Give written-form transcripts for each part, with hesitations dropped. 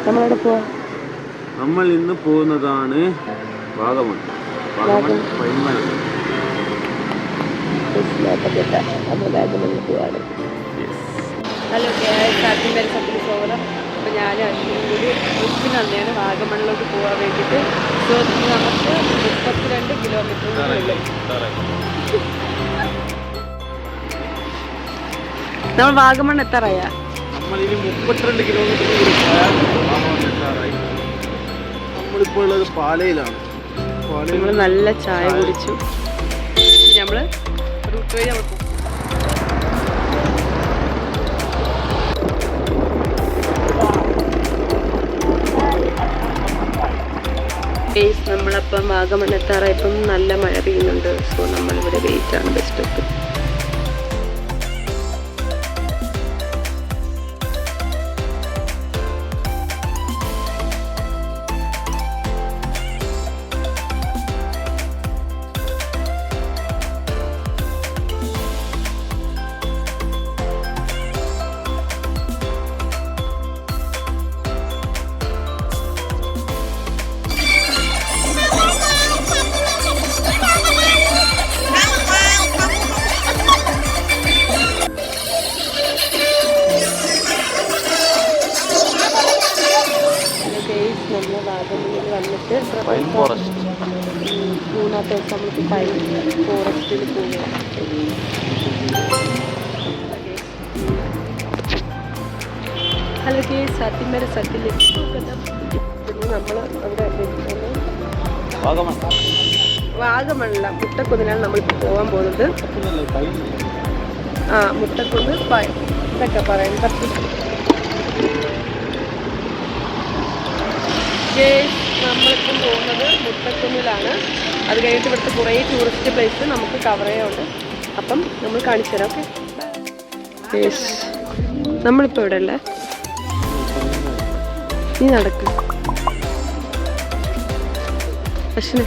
നമ്മളവിടെ പോവാ. നമ്മൾ ഇന്ന് പോകുന്നതാണ് വാഗമൺ. വാഗമൺ പൈൻമല. ഹലോ സാറ്റിൻ സത്തിൽ സ്വാഗതം. അപ്പോൾ ഞാൻ അശ്വിനും കൂടി ഒത്തിരി നന്ദിയാണ് വാഗമണിലോട്ട് പോകാൻ വേണ്ടിയിട്ട്. സോ നമുക്ക് 32 കിലോമീറ്റർ നമ്മൾ വാഗമൺ എത്താറായ. നമ്മളിനി 32 കിലോമീറ്റർ എത്താറായി. നമ്മളിപ്പോൾ ഉള്ളത് പാലയിലാണ്. നമ്മൾ നല്ല ചായ കുടിച്ചു. നമ്മൾ റൂട്ട് വഴി നമ്മൾ പോകും. നമ്മളപ്പം വാഗമൺ എത്താറായപ്പം നല്ല മഴ പെയ്യുന്നുണ്ട്. സോ നമ്മളിവിടെ വെയിറ്റാണ് ബസ് സ്റ്റോപ്പിൽ. നമ്മൾ വാഗമണിൽ വന്നിട്ട് മൂന്നാമത്തെ ദിവസം നമ്മൾക്ക് പൈൻ ഫോറസ്റ്റിൽ പോവുക. ഹലോ സത്യമേരെ സത്യത്തിലേക്ക് സ്വാഗതം. പിന്നെ നമ്മൾ അവിടെ വാഗമണില്ല മുട്ടക്കുന്നിലാണ് നമ്മളിപ്പോൾ പോകാൻ പോകുന്നത്. മുട്ടക്കുന്ന് ഇതൊക്കെ പറയാൻ പറ്റും. നമ്മളിപ്പം പോകുന്നത് മുട്ടക്കുന്നിലാണ്. അത് കഴിഞ്ഞിട്ട് ഇവിടുത്തെ കുറേ ടൂറിസ്റ്റ് പ്ലേസ് നമുക്ക് കവർ ചെയ്യാറുണ്ട്. അപ്പം നമ്മൾ കാണിച്ചു തരാം. ഓക്കെ നമ്മളിപ്പോൾ ഇവിടെ അല്ലേ, നീ നടക്ക് അശ്വിനെ.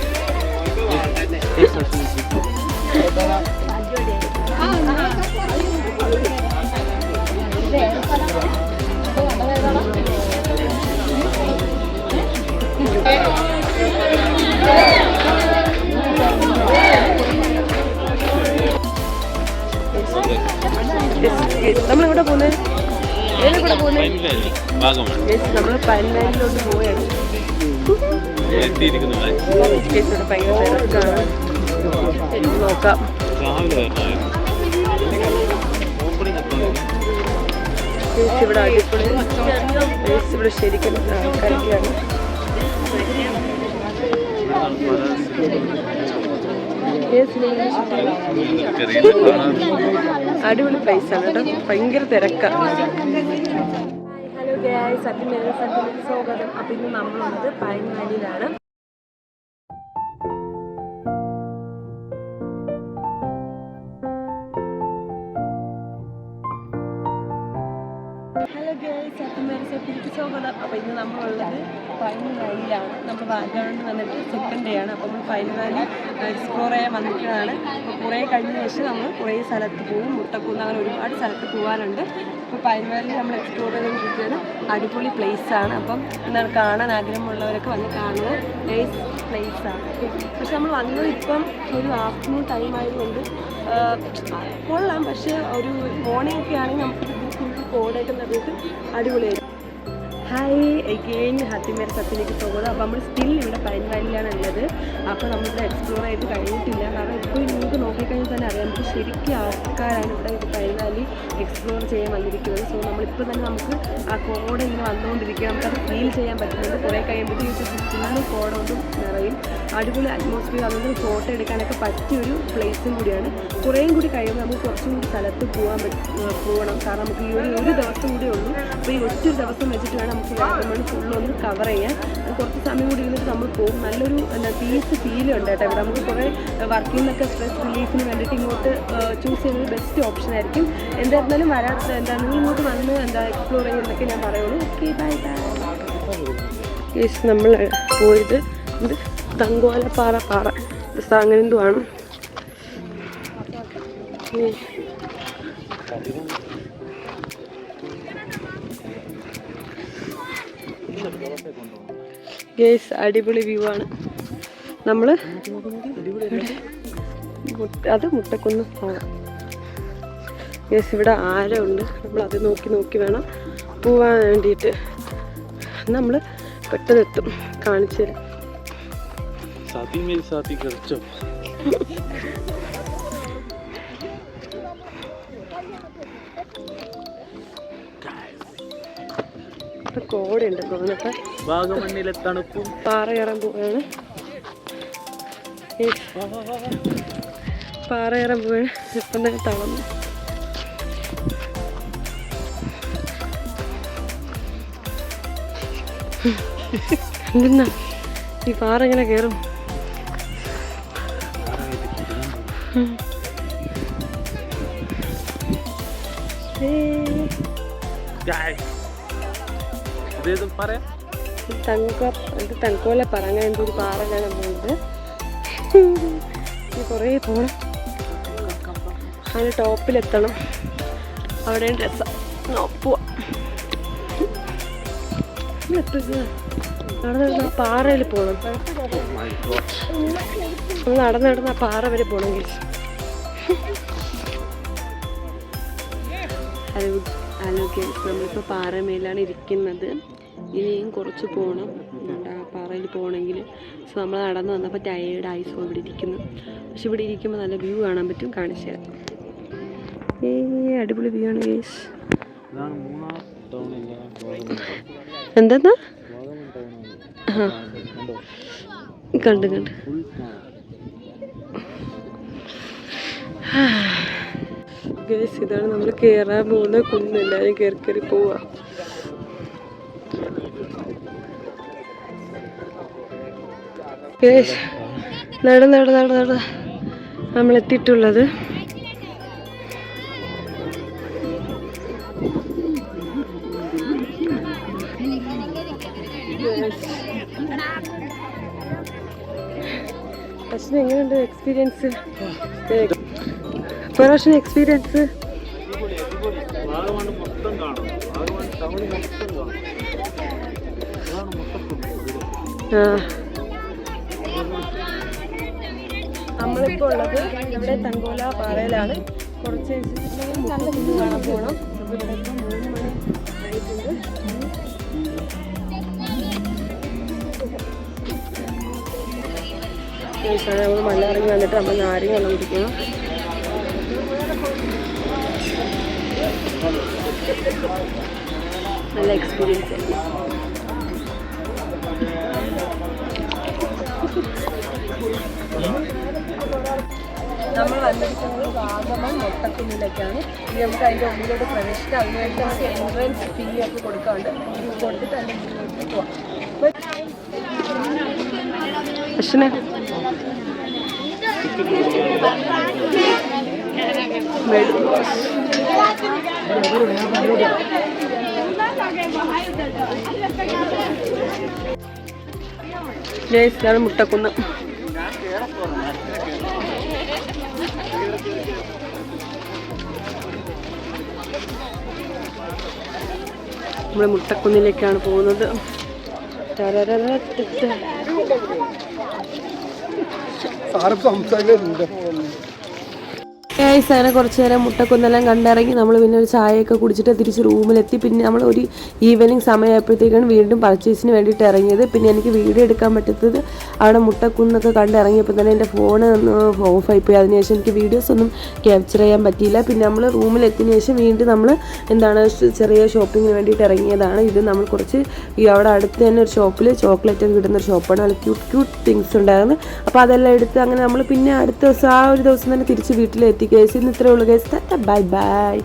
നമ്മളെവിടെ പോകുന്നത്? ഏത് കൂടെ പോകുന്നത്? നമ്മൾ പൈൻവാലിയിലോട്ട് പോവുകയാണ്. ഭയങ്കര തിരക്കാണ്. നോക്കാം. ഇവിടെ അടിപൊളി. ഇവിടെ ശരിക്കും ആൾക്കാരൊക്കെയാണ്. അടിപൊളി പ്ലേസ് ആണ് കേട്ടോ. ഭയങ്കര തിരക്കാണ്. ഹലോ ഗായ്സ്, സത്യത്തിലേക്ക് സ്വാഗതം. അപ്പം ഇന്ന് നമ്മളുള്ളത് പൈൻവാലിയിലാണ്. ഹലോ ഗായ്സ്, സത്യത്തിലേക്ക് സ്വാഗതം. അപ്പോൾ ഇന്ന് നമ്മളുള്ളത് പൈൻവാലിയിലാണ്. നമ്മൾ വാഗമണിൽ വന്നിട്ട് സെക്കൻഡ് ഡേ ആണ്. അപ്പോൾ നമ്മൾ പൈൻവാലി എക്സ്പ്ലോർ ചെയ്യാൻ വന്നിട്ടുള്ളതാണ്. അപ്പോൾ കുറേ കഴിഞ്ഞ ശേഷം നമ്മൾ കുറേ സ്ഥലത്ത് പോകും. മുട്ടക്കുന്ന് അങ്ങനെ ഒരുപാട് സ്ഥലത്ത് പോകാനുണ്ട്. ഇപ്പോൾ പൈൻവാലി നമ്മൾ എക്സ്പ്ലോർ ചെയ്തുകൊണ്ടിരിക്കുകയാണ്. അടിപൊളി പ്ലേസാണ്. അപ്പം എന്താണ് കാണാൻ ആഗ്രഹമുള്ളവരൊക്കെ വന്ന് കാണുന്ന പ്ലേസാണ്. പക്ഷെ നമ്മൾ വന്നത് ഇപ്പം ഒരു ആഫ്റ്റർനൂൺ ടൈം ആയതുകൊണ്ട് കൊള്ളാം. പക്ഷേ ഒരു മോർണിംഗ് ഒക്കെ ആണെങ്കിൽ നമുക്ക് കോടയൊക്കെ നിറഞ്ഞിട്ട് അടിപൊളിയായിരിക്കും. ഹായ് എഗെയിൻ ഹത്തിമേരെ സത്യത്തിലേക്ക് പോകുന്നത്. അപ്പോൾ നമ്മൾ സ്റ്റിൽ ഇവിടെ പൈൻവാലിയിലാണ് ഉള്ളത്. അപ്പോൾ നമ്മളിവിടെ എക്സ്പ്ലോർ ചെയ്ത് കഴിഞ്ഞിട്ടില്ല. കാരണം ഇപ്പോൾ നിങ്ങൾക്ക് നോക്കിക്കഴിഞ്ഞാൽ തന്നെ അറിയാം, നമുക്ക് ശരിക്കും ആൾക്കാരാണ് ഇവിടെ പൈൻവാലി എക്സ്പ്ലോർ ചെയ്യാൻ വന്നിരിക്കുന്നത്. സോ നമ്മളിപ്പോൾ തന്നെ നമുക്ക് ആ കോട ഇങ്ങനെ വന്നുകൊണ്ടിരിക്കുക. നമുക്കത് ഫീൽ ചെയ്യാൻ പറ്റുന്നുണ്ട്. കുറേ കഴിയുമ്പോഴത്തേക്ക് ഫുള്ള് കോട കൊണ്ടും നിറയും. അടിപൊളി അറ്റ്മോസ്ഫിയർ. അതുകൊണ്ട് ഫോട്ടോ എടുക്കാനൊക്കെ പറ്റിയൊരു പ്ലേസും കൂടിയാണ്. കുറേയും കൂടി കഴിയുമ്പോൾ നമുക്ക് കുറച്ചും കൂടി സ്ഥലത്ത് പോകണം. കാരണം നമുക്ക് ഈ ഒരു ദിവസം കൂടി ഉള്ളൂ. അപ്പോൾ ഈ ഒറ്റ ദിവസം വെച്ചിട്ട് വേണം നമുക്ക് വാഗമൺ ഫുള്ളൊന്ന് കവർ ചെയ്യാൻ. കുറച്ച് സമയം കൂടി ഇരുന്നിട്ട് നമ്മൾ പോകും. നല്ലൊരു പീസ് ഫീൽ ഉണ്ട് കേട്ടോ. ഇവിടെ നമുക്ക് കുറേ വർക്കിൽ നിന്നൊക്കെ സ്ട്രെസ് റിലീഫിന് വേണ്ടിയിട്ട് ഇങ്ങോട്ട് ചൂസ് ചെയ്യുന്നത് ബെസ്റ്റ് ഓപ്ഷൻ ആയിരിക്കും. എന്തായിരുന്നാലും നിങ്ങൾ ഇങ്ങോട്ട് വന്ന് എക്സ്പ്ലോർ ചെയ്യുന്നതൊക്കെ ഞാൻ പറയുള്ളൂ. Okay bye bye. നമ്മൾ പോയത് ഇത് തങ്കോലപ്പാറ അങ്ങനെ എന്തോ ആണ്. ഗേസ് അടിപൊളി വ്യൂ ആണ്. നമ്മൾ അത് മുട്ടക്കുന്ന് പോകാം. ഗേസ് ഇവിടെ ആരമുണ്ട്, നമ്മൾ അത് നോക്കി നോക്കി വേണം പോവാൻ വേണ്ടിയിട്ട്. നമ്മൾ പെട്ടെന്ന് എത്തും, കാണിച്ചു തരാം. കോടയുണ്ട് തോന്നട്ടെ. വാഗമണ്ണിലെ തണുപ്പും പാറ കയറാൻ പോവുകയാണ്. പാറ കയറാൻ പോവുകയാണ്. ഇപ്പം തന്നെ തളർന്നു. എന്തെന്നാ ഈ പാറ ഇങ്ങനെ കയറും. തങ്കോല പറ അങ്ങനെ എന്തൊരു പാറ കാണാൻ പോകുന്നത്. കുറേ പോണം, അതിന് ടോപ്പിലെത്തണം. അവിടെ രസം പോവാം. നടന്ന് പാറയിൽ പോകണം. നമ്മൾ നടന്ന് ആ പാറ വരെ പോകണമെങ്കിൽ നമ്മളിപ്പോൾ പാറമേലാണ് ഇരിക്കുന്നത്. ഇനിയും കുറച്ച് പോകണം ആ പാറയിൽ പോകണമെങ്കിൽ. സോ നമ്മൾ നടന്ന് വന്നപ്പോൾ ടയേർഡായി. സോ ഇവിടെ ഇരിക്കുന്നു. പക്ഷെ ഇവിടെ ഇരിക്കുമ്പോൾ നല്ല വ്യൂ കാണാൻ പറ്റും. കാണിച്ചു തരാം. അടിപൊളി വ്യൂ ആണ് ഗേസ്. എന്താ കണ്ട് ഗേസ്, ഇതാണ് നമ്മൾ കയറാൻ പോകുന്ന കുന്ന്. എല്ലാവരും കയറി പോവാ. ഗേസ് നട നമ്മൾ എത്തിയിട്ടുള്ളത്. പക്ഷേ എങ്ങനെയുണ്ട് എക്സ്പീരിയൻസ്? എക്സ്പീരിയൻസ് നമ്മളിപ്പോൾ ഉള്ളത് ഇവിടെ തങ്കോല പാറയിലാണ്. കുറച്ച് മുട്ടക്കുന്ന് കാണാൻ പോകണം. ഇവിടെ ഇപ്പോൾ 3 മണി ആയിട്ടുണ്ട്. നമ്മൾ മല ഇറങ്ങി വന്നിട്ട് നമ്മൾ നാരങ്ങ വെള്ളം കുടിക്കണം. നല്ല എക്സ്പീരിയൻസ് ആയിരുന്നു. നമ്മൾ വന്നിരിക്കുന്നത് വാഗമൺ മുട്ടക്കുന്നിലേക്കാണ്. ഇനി നമുക്ക് അതിൻ്റെ ഉള്ളിലോട്ട് പ്രവേശിക്കാം. അതിനുവേണ്ടി നമുക്ക് എൻട്രൻസ് ഫീ ഒക്കെ കൊടുക്കാറുണ്ട്. കൊടുത്തിട്ട് അതിൻ്റെ ഉള്ളിലോട്ട് പോവാം. പക്ഷേ ഇതാണ് മുട്ടക്കുന്ന്. നമ്മൾ മുട്ടക്കുന്നിലേക്കാണ് പോകുന്നത്. അങ്ങനെ കുറച്ച് നേരം മുട്ടക്കുന്നെല്ലാം കണ്ടിറങ്ങി നമ്മൾ പിന്നെ ഒരു ചായയൊക്കെ കുടിച്ചിട്ട് തിരിച്ച് റൂമിലെത്തി. പിന്നെ നമ്മൾ ഒരു ഈവനിങ് സമയമായപ്പോഴത്തേക്കാണ് വീണ്ടും പർച്ചേസിന് വേണ്ടിയിട്ട് ഇറങ്ങിയത്. പിന്നെ എനിക്ക് വീഡിയോ എടുക്കാൻ പറ്റാത്തത് അവിടെ മുട്ടക്കുന്നൊക്കെ കണ്ടിറങ്ങിയപ്പോൾ തന്നെ എൻ്റെ ഫോണ് ഓഫായിപ്പോയി. അതിനുശേഷം എനിക്ക് വീഡിയോസ് ഒന്നും ക്യാപ്ചർ ചെയ്യാൻ പറ്റിയില്ല. പിന്നെ നമ്മൾ റൂമിലെത്തിയതിനു ശേഷം വീണ്ടും നമ്മൾ ചെറിയ ഷോപ്പിങ്ങിന് വേണ്ടിയിട്ട് ഇറങ്ങിയതാണ്. ഇത് നമ്മൾ കുറച്ച് അവിടെ അടുത്ത് തന്നെ ഒരു ഷോപ്പിൽ ചോക്ലേറ്റ് ഒക്കെ കിട്ടുന്നൊരു ഷോപ്പാണ്. നല്ല ക്യൂട്ട് തിങ്സ് ഉണ്ടായിരുന്നു. അപ്പോൾ അതെല്ലാം എടുത്ത് അങ്ങനെ നമ്മൾ പിന്നെ അടുത്ത ദിവസം ആ ഒരു ദിവസം തന്നെ തിരിച്ച് വീട്ടിലെത്തി. കേസ് ഇന്ന് ഇത്രയേ ഉള്ളൂ. Case bye bye.